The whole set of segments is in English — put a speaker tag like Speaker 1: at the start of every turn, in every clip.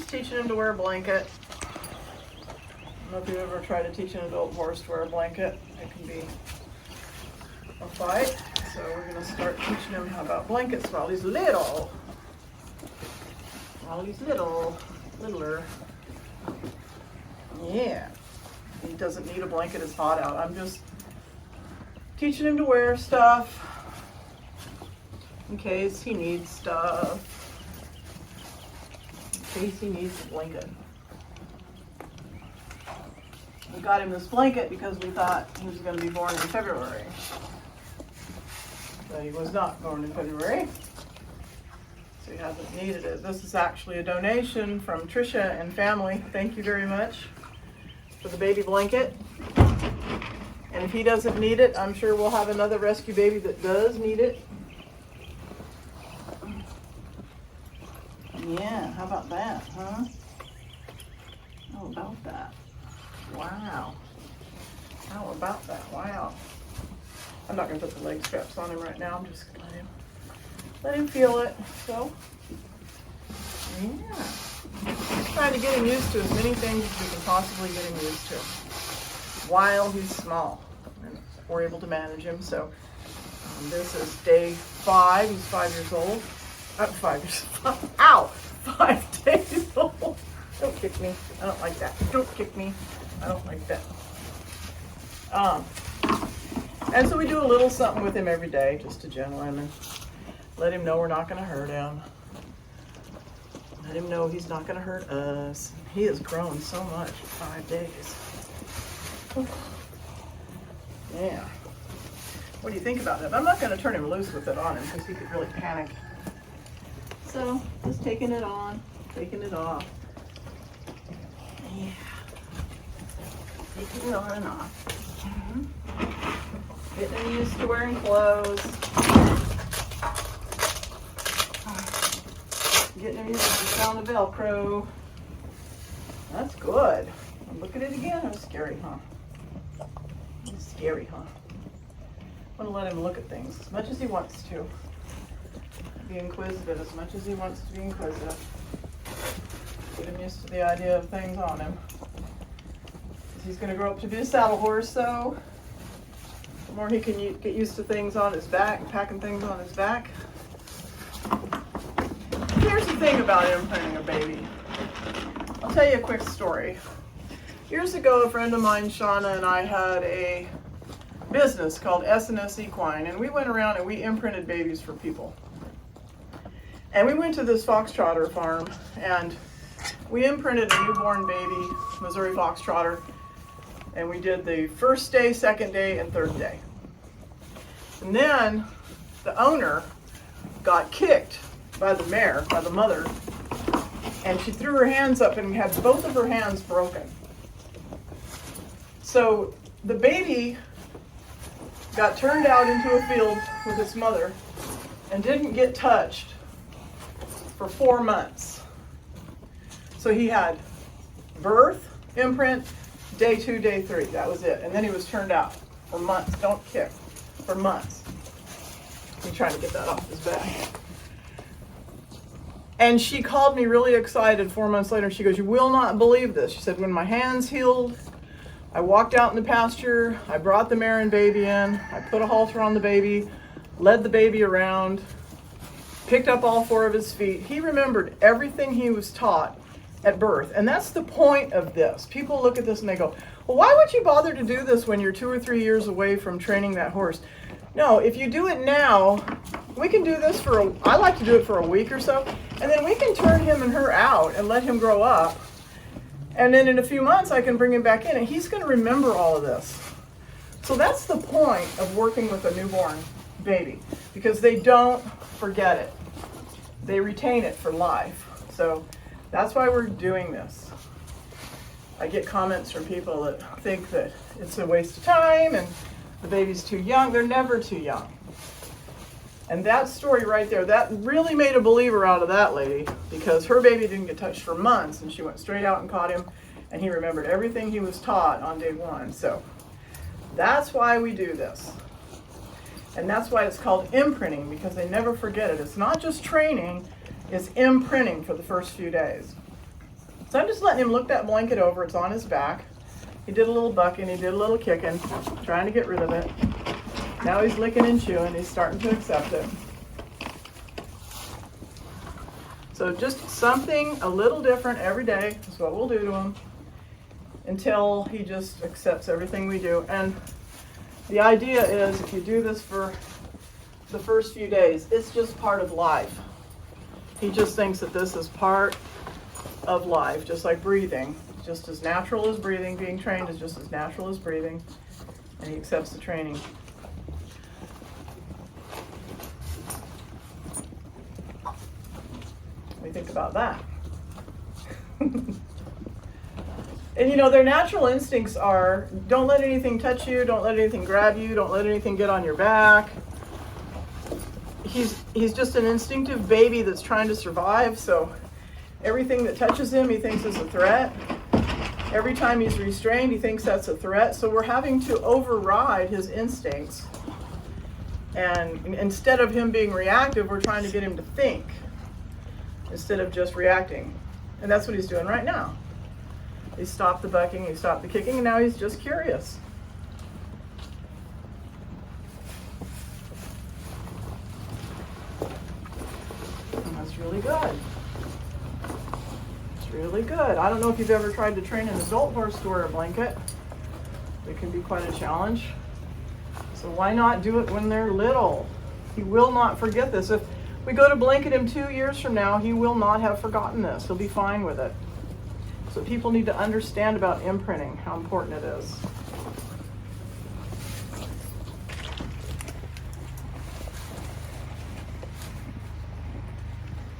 Speaker 1: just teaching him to wear a blanket. I don't know if you've ever tried to teach an adult horse to wear a blanket. It can be a fight. So we're going to start teaching him how about blankets while he's little. While he's littler. Yeah. He doesn't need a blanket, it's hot out. I'm just teaching him to wear stuff in case he needs stuff. In case he needs a blanket. We got him this blanket because we thought he was going to be born in February. But he was not born in February. So he hasn't needed it. This is actually a donation from Tricia and family. Thank you very much for the baby blanket. And if he doesn't need it, I'm sure we'll have another rescue baby that does need it. Yeah, how about that, huh? How about that? Wow. How about that? Wow. I'm not going to put the leg straps on him right now. I'm just going to let him feel it. So, yeah. Trying to get him used to as many things as we can possibly get him used to while he's small. And we're able to manage him. So, this is day 5. He's 5 years old. 5 years old. Ow! 5 days old. Don't kick me. I don't like that. Don't kick me. I don't like that. And so we do a little something with him every day just to gentle him and let him know we're not going to hurt him. Let him know he's not going to hurt us. He has grown so much in 5 days. Yeah. What do you think about it? I'm not going to turn him loose with it on him because he could really panic. So, just taking it on, taking it off. Yeah. Taking it on and off. Getting him used to wearing clothes. Getting him used to the sound of Velcro. That's good. Look at it again. It was scary, huh? It was scary, huh? I want to let him look at things as much as he wants to. Be inquisitive as much as he wants to be inquisitive. Get him used to the idea of things on him. He's going to grow up to be a saddle horse, so the more he can get used to things on his back and packing things on his back. Here's the thing about imprinting a baby. I'll tell you a quick story. Years ago, a friend of mine, Shauna, and I had a business called S&S Equine, and we went around and we imprinted babies for people. And we went to this foxtrotter farm, and we imprinted a newborn baby, Missouri foxtrotter, and we did the first day, second day, and third day. And then the owner got kicked by the mare, by the mother, and she threw her hands up and had both of her hands broken. So the baby got turned out into a field with its mother and didn't get touched for 4 months. So he had birth, imprint, day 2, day 3. That was it. And then he was turned out for months. Don't kick. For months. I'm trying to get that off his back. And she called me really excited 4 months later. She goes, "You will not believe this." She said, "When my hands healed, I walked out in the pasture. I brought the mare and baby in. I put a halter on the baby, led the baby around, picked up all 4 of his feet. He remembered everything he was taught at birth." And that's the point of this. People look at this and they go, "Well, why would you bother to do this when you're 2 or 3 years away from training that horse?" No, if you do it now, we can do this I like to do it for a week or so, and then we can turn him and her out and let him grow up. And then in a few months, I can bring him back in, and he's going to remember all of this. So that's the point of working with a newborn baby, because they don't forget it. They retain it for life. So that's why we're doing this. I get comments from people that think that it's a waste of time and the baby's too young. They're never too young. And that story right there, that really made a believer out of that lady, because her baby didn't get touched for months, and she went straight out and caught him, and he remembered everything he was taught on day 1. So that's why we do this. And that's why it's called imprinting, because they never forget it. It's not just training, it's imprinting for the first few days. So I'm just letting him look that blanket over. It's on his back. He did a little bucking, he did a little kicking, trying to get rid of it. Now he's licking and chewing, he's starting to accept it. So just something a little different every day is what we'll do to him until he just accepts everything we do. And the idea is, if you do this for the first few days, it's just part of life. He just thinks that this is part of life, just like breathing. Just as natural as breathing. Being trained is just as natural as breathing. And he accepts the training. What do you think about that? And you know, their natural instincts are, don't let anything touch you, don't let anything grab you, don't let anything get on your back. He's just an instinctive baby that's trying to survive, so everything that touches him he thinks is a threat. Every time he's restrained he thinks that's a threat, so we're having to override his instincts. And instead of him being reactive, we're trying to get him to think instead of just reacting. And that's what he's doing right now. He stopped the bucking, he stopped the kicking, and now he's just curious. And that's really good. It's really good. I don't know if you've ever tried to train an adult horse to wear a blanket. It can be quite a challenge. So why not do it when they're little? He will not forget this. If we go to blanket him 2 years from now, he will not have forgotten this. He'll be fine with it. So people need to understand about imprinting, how important it is.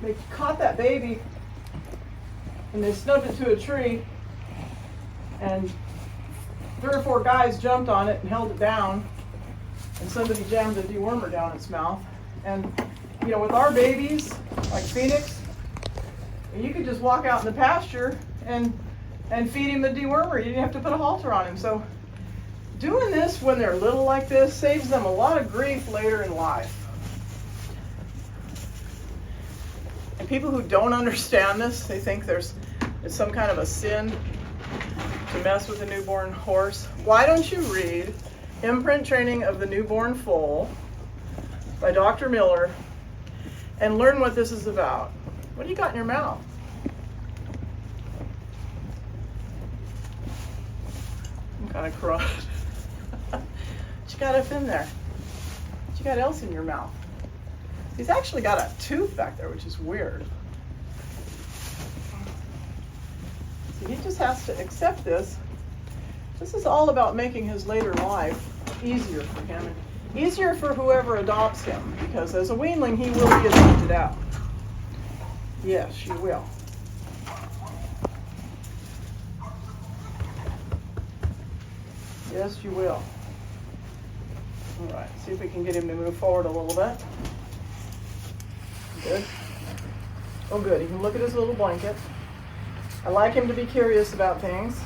Speaker 1: They caught that baby and they snubbed it to a tree, and 3 or 4 guys jumped on it and held it down, and somebody jammed a dewormer down its mouth. And you know, with our babies, like Phoenix, you could just walk out in the pasture and feed him the dewormer. You didn't have to put a halter on him. So doing this when they're little like this saves them a lot of grief later in life. And people who don't understand this, they think it's some kind of a sin to mess with a newborn horse. Why don't you read Imprint Training of the Newborn Foal by Dr. Miller and learn what this is about. What do you got in your mouth? I'm kind of crushed. What you got up in there? What you got else in your mouth? He's actually got a tooth back there, which is weird. So he just has to accept this. This is all about making his later life easier for him, and easier for whoever adopts him, because as a weanling he will be adopted out. Yes, you will. Yes, you will. All right, see if we can get him to move forward a little bit. Good. Oh, good. He can look at his little blanket. I like him to be curious about things.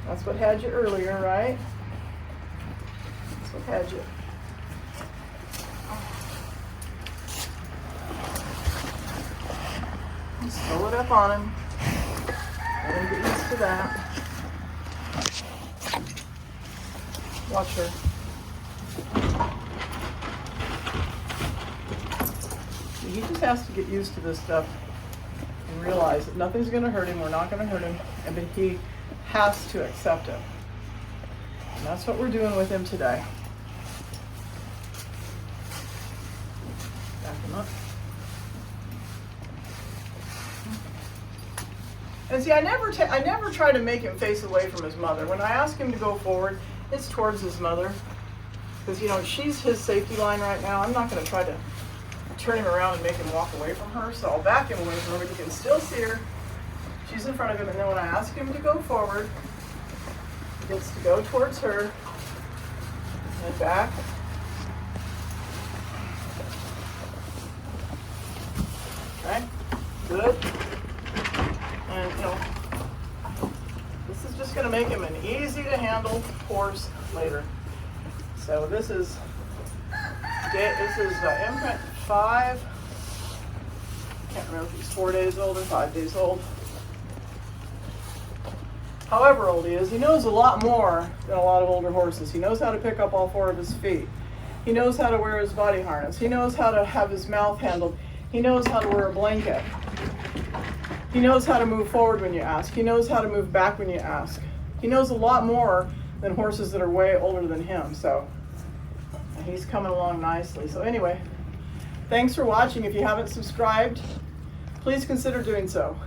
Speaker 1: That's what had you earlier, right? That's what had you. Just throw it up on him. Let him get used to that. Watch her. He just has to get used to this stuff and realize that nothing's going to hurt him, we're not going to hurt him, but he has to accept it. And that's what we're doing with him today. Back him up. And see, I never try to make him face away from his mother. When I ask him to go forward, it's towards his mother. Because, you know, she's his safety line right now. I'm not going to try to turn him around and make him walk away from her. So I'll back him away from her, but you can still see her. She's in front of him. And then when I ask him to go forward, he gets to go towards her and back. Okay, good. And, you know, this is just going to make him an easy to handle horse later. So this is Imprint 5. Can't remember if he's 4 days old or 5 days old. however old he is, he knows a lot more than a lot of older horses. He knows how to pick up all 4 of his feet. He knows how to wear his body harness. He knows how to have his mouth handled. He knows how to wear a blanket. He knows how to move forward when you ask. He knows how to move back when you ask. He knows a lot more than horses that are way older than him. So he's coming along nicely. So anyway, thanks for watching. If you haven't subscribed, please consider doing so.